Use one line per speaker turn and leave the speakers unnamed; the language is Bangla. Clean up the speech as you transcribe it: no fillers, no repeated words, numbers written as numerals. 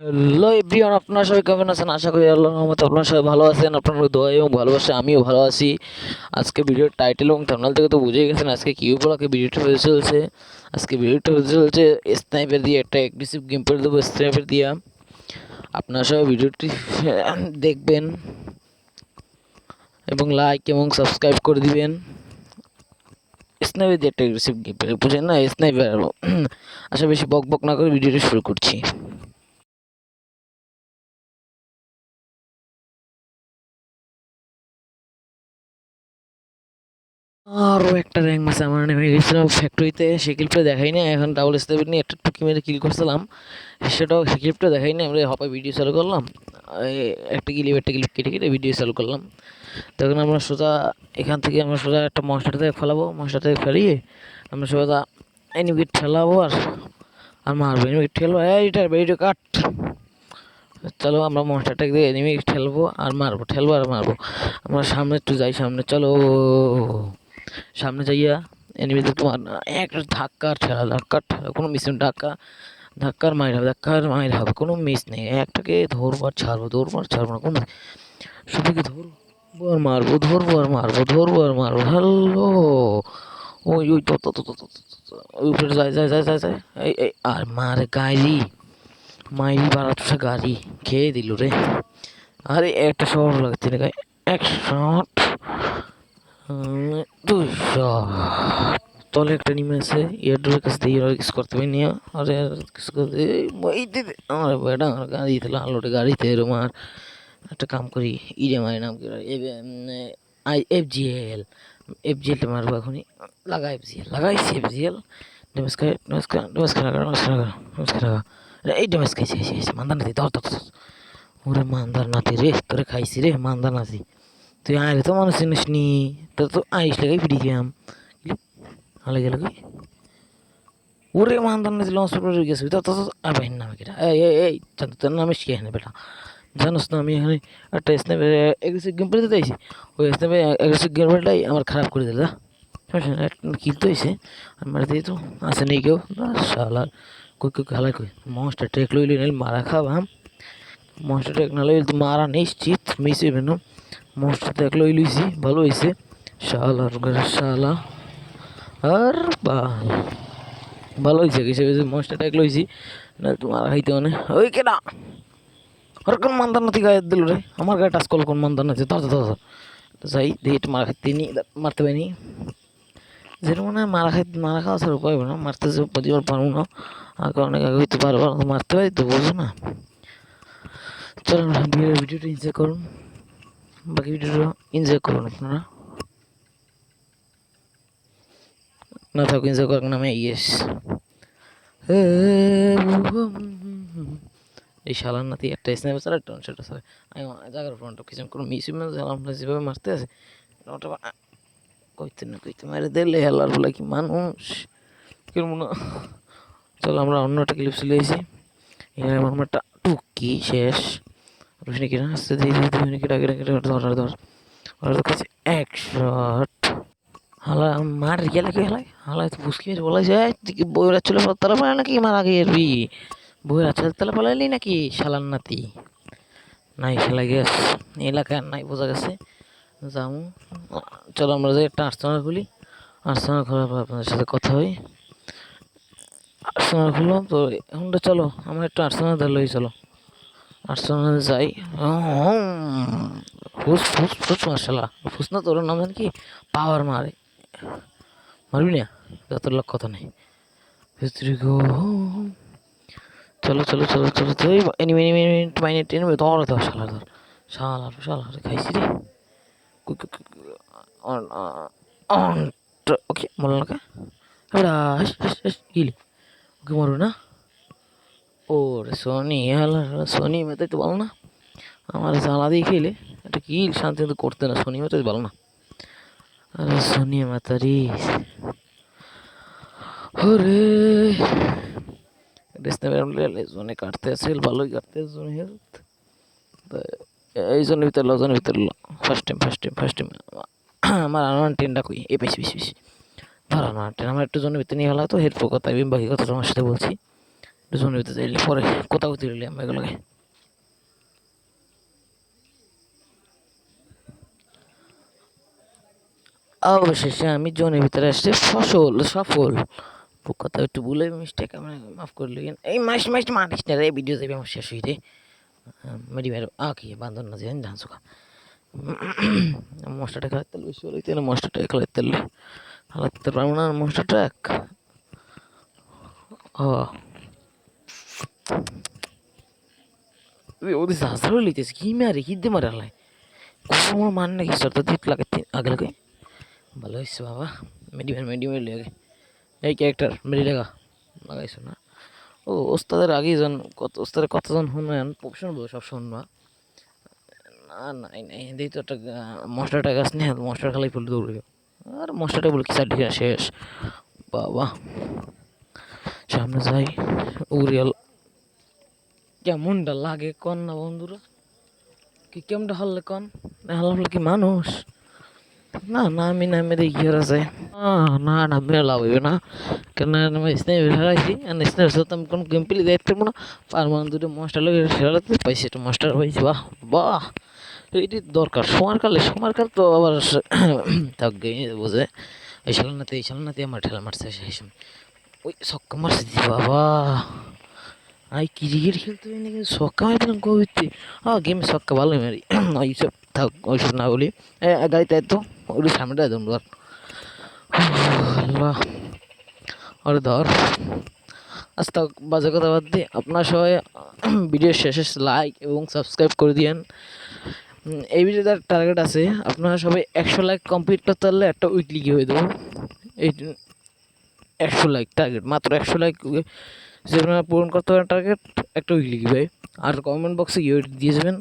হ্যালো এভরিওয়ান, আপনারা সবাই কেমন আছেন? আশা করি আল্লাহর রহমতে আপনারা সবাই ভালো আছেন। আপনাদের দোয়া এবং ভালোবাসা আমিও ভালো আছি। আজকে ভিডিওর টাইটেল এবং থাম্বনেল থেকে তো বুঝেই গেছেন আজকে কি উপলক্ষে ভিডিওটা হতে চলছে। আজকে ভিডিওটা হতে চলছে স্নাইপার দিয়ে একটা অ্যাগ্রেসিভ গেম প্লে দেবো স্নাইপার দিয়ে। আপনারা সবাই ভিডিওটি দেখবেন এবং লাইক এবং সাবস্ক্রাইব করে দিবেন। স্নাইপার দিয়ে একটা অ্যাগ্রেসিভ গেম প্লে বুঝেন না, স্নাইপার। আশা বেশি বক বক না করে ভিডিওটি শুরু করছি। আরও একটা র্যাঙ্ক ম্যাচে আমার নেমে গেছিলাম ফ্যাক্টরিতে, সে ক্লিপটা দেখাই না। এখন ডাবল স্টেপের নিয়ে একটা টুকি মেরে কিল করছিলাম, সেটাও সে ক্লিপটা দেখাই না। আমরা হপায় ভিডিও চালু করলাম, একটা ক্লিপ কেটে কেটে ভিডিও চালু করলাম। তখন আমরা সোজা এখান থেকে আমরা সোজা একটা মনস্টার থেকে ফেলাবো, মনস্টার থেকে ফেলিয়ে আমরা সোজা এনিমিট ঠেলাবো আর মারবো। এনিমিট ঠেলবো, এইটার ভিডিও কাট। চলো আমরা মনস্টারটাকে দিয়ে এনিমি ঠেলবো আর মারবো, ঠেলবো আর মারবো। আমরা সামনে একটু যাই, সামনে চলো, সামনে যাইয়া এনিমিদের তোমার একটা ধাক্কার ঠেলা, ধাক্কার ঠেলা কোনো মিস নেই। ধাক্কার মায়ের হবে কোনো মিস নেই। একটাকে ধরবো আর ছাড়বো, ধরবো আর ছাড়বো না কোনো, সবাইকে ধরবো আর মারবো, ধরবো আর মারবো, ধরবো আর মারবো। হ্যালো, ওই ওই তো ওই উপরে যায় যায় যায় যায় যায়, এই আর মারে গাড়ি মাইরি বাড়াচ্ছে, গাড়ি খেয়ে দিল রে। আরে একটা শহর লাগছে না গায়ে, 100 200 তলে একটা নেমে আছে। এয়ারড্রপের কাছে দিয়ে কিছু করতে পারি নিয়ে, আরে কিছু করতে এই দিদি আমার বেটা আমার গাড়ি দিতে আলোটে গাড়িতে এরম। আর একটা কাম করি, ইএমআই নাম কি এফজিএল, এফজিএলটা মারবো এখনই। লাগা এফজিএল, লাগাইছি এফজিএল। ড্যামেজ খাই, এই ড্যামেজ খাইছি খাইছি মান্দার নাতি, ধর ধর ধর। ওরে মান্দার নাতি রে, তোরে খাইছি রে মান্দার নাতি। তুই আরে তো মানুষ চিনিস নি, তোর তো আইস লাগাই ফিরিছিলাম হালে গেল কি। ওরে মান্দার নাতি লঞ্চ পেপার গেছে তো তো আবেন নামে কেটা, এই জানো তোর নামে কি এখানে বেটা? জানোস না আমি এখানে একটা স্ন্যাপে এগ্রেসিভ গেম প্লে দিতে আইছি। ওই স্ন্যাপে এগ্রেসিভ গেম প্লেটাই আমার খারাপ করে দিল। সমস্যা না, কিল তো হয়েছে আর মারা দিয়ে তো আসে নেই কেউ। শালার কই কই খেলা কই মনস্টার টেক লইলি নাইলে মারা খাবাম। মনস্টার টেক না লইলে তো মারা নিশ্চিত, মিস হইবে না। মনস্টার টেক লই লইছি, ভালো হয়েছে। শালার ঘরে শালা আর বাল ভালো হয়েছে কিছু কিছু মনস্টার টেক লইছি না তো মারা খাইতে মানে। ওই কেডা আর কোন মান্দার নাতি গায়ে দিল রে, আমার গায়ে টাচ করলো কোন মান্দার নাতি, ধর ধর ধর। যাই দিয়ে একটু মারা খাইতে নি, মারতে পারিনি। যেটা মনে হয় মারা খাওয়া ছাড়া উপায় হবে না, মারতে যে প্রতিবার পারবো না। আর অনেক আগে হইতে পারবো না, মারতে পারি তো বলছো না। চলুন ভিডিওটা এনজয় করুন, বাকি ভিডিওটা এনজয় করুন আপনারা। না থাকুক এনজয় করার নামে ইয়েস। এই শালার নাতি একটা স্নাইপার চালা, একটা সেটা চালা। আমি জায়গার ফ্রন্ট কিছু কোনো মিস আমরা যেভাবে মারতে আছে ওটা কইতে না কইতে মারে দিলে হেলার বলে কি মানুষ কেমন না। চলো আমরা অন্য একটা ক্লিপ চলে এসেছি। এখানে আমার টুকি শেষ। রোশনি কিনা আসতে দিয়ে দিয়ে দিয়ে কেটে কেটে কেটে ধর ধর ওর কাছে 100 হালা মার গেলে কি হালাই হালাই তো বুঝকি বলা যায় তুই বইরা চলে তারা পারে নাকি মারা গেবি, বইরা চলে তালা পালাইলি নাকি শালার নাতি। নাই খেলা গেছ এলাকায় নাই বোঝা গেছে। যাও চলো আমরা যে একটা আর্টসোনা খুলি, আর্টসোনা খোলার পর আপনাদের সাথে কথা হই। আর্টসোনা খুললাম তো এখন চলো আমরা একটু আর্টসোনা ধরলেই চলো আর্টসোনা যাই। ফুস ফুস ফুস মার্শাল্লাহ ফুস না তোর নাম জানি কি পাওয়ার মারে, মারবি না যত লোক কথা নেই। ভিতরে গো চলো চলো চলো চলো তো এনিমি এনিমি মাইনে টেনে ধর ধর শালা ধর শালা শালা খাইছি রে। ওকে মরল না এবার গিলি ওকে মরু না। ও রে সোনি হালা সোনি মেতে তো বল না আমার জ্বালা দিয়ে খেলে একটা কিল শান্তি কিন্তু করতে না, সোনি মেতে বল না। আরে সোনি মাতারি ওরে জোনে কাটতে আছে ভালোই কাটতে আছে জোনে হেলথ। এই জনের ভিতরে লজনের ভিতরে ফার্স্ট টাইম আমার আনোয়ান টেনটা কই এ বেশি বেশি বেশি ধর আনোয়ান টেন আমার একটু জনের ভিতরে নিয়ে হলো তো হেল্প কথা আমি বাকি কথা তোমার সাথে বলছি। জোনের ভিতরে যাইলে পরে কোথাও তুলে আমরা এগুলোকে অবশেষে আমি জোনের ভিতরে আসছি সফল কথা একটু ভুলে মিস্টেক আমরা মাফ করলি এই মাস মারিস না রে ভিডিও যাবে আমার শেষ হইতে মেডি ভাই কি বান্ধব না যাই ধান সুখা মশলাটা খেলার তেল বেশি হলে তেল মশলাটা খেলার তেল হালাতে পারবো না মশলাটা ও ওদের হাজার লিতেছে কি মারে কি দিয়ে মারে হালাই আমার মান নাকি সর তো দিত লাগে আগে লাগে ভালো হয়েছে বাবা মেডিভেল লাগে এই ক্যারেক্টার মেডি লেখা লাগাইছো না ও ওস্তাদের আগেই জন ওস্তাদের কতজন শুনবেন শুনবো সব শুনবা নাই দিই তো একটা মশলাটা গাছ নিয়ে মশলা খালাই ফুল দৌড়বে আর মশলাটা বলে কি চারটি শেষ বাবা সামনে যাই উরিয়াল কেমনটা লাগে কন না বন্ধুরা কি কেমনটা হলে কন হাল্লা কি মানুষ না আমি নামে দেখি আর আছে না নামে লাভ হইবে না কেন স্নাইপার হারাইছি স্নাইপার সাথে আমি কোনো গেম প্লে দেখতে পারবো না পারমান দুটো মাস্টার লোক সেরাতে পাইছি একটা মাস্টার পাইছি বাহ এটি দরকার সময় কাল তো আবার থাকবে বোঝে এই সালানাতে আমার ঠেলা মারছে সেই সময় ওই ছক্কা মারছে বাবা ক্রিকেট খেলতে পারি না কিন্তু ছক্কা মারছিলাম কবিতে গেমে ছক্কা ভালোই মারি ওইসব থাক ওইসব না বলি গাড়িতে তো ওই সামনেটা একদম ধর আল্লাহ আরে ধর আচ্ছা বাজে কথা বাদ দিয়ে আপনার সবাই ভিডিও শেষে লাইক এবং সাবস্ক্রাইব করে দিয়েন এই ভিডিওটার টার্গেট আছে আপনারা সবাই 100 লাইক কমপ্লিট করতে পারলে একটা উইকলি কি হয়ে দেবো এই 100 লাইক টার্গেট মাত্র 100 লাইক যে আপনারা পূরণ করতে পারেন টার্গেট একটা উইকলি কি ভাই আর কমেন্ট বক্সে গিয়ে দিয়ে যাবেন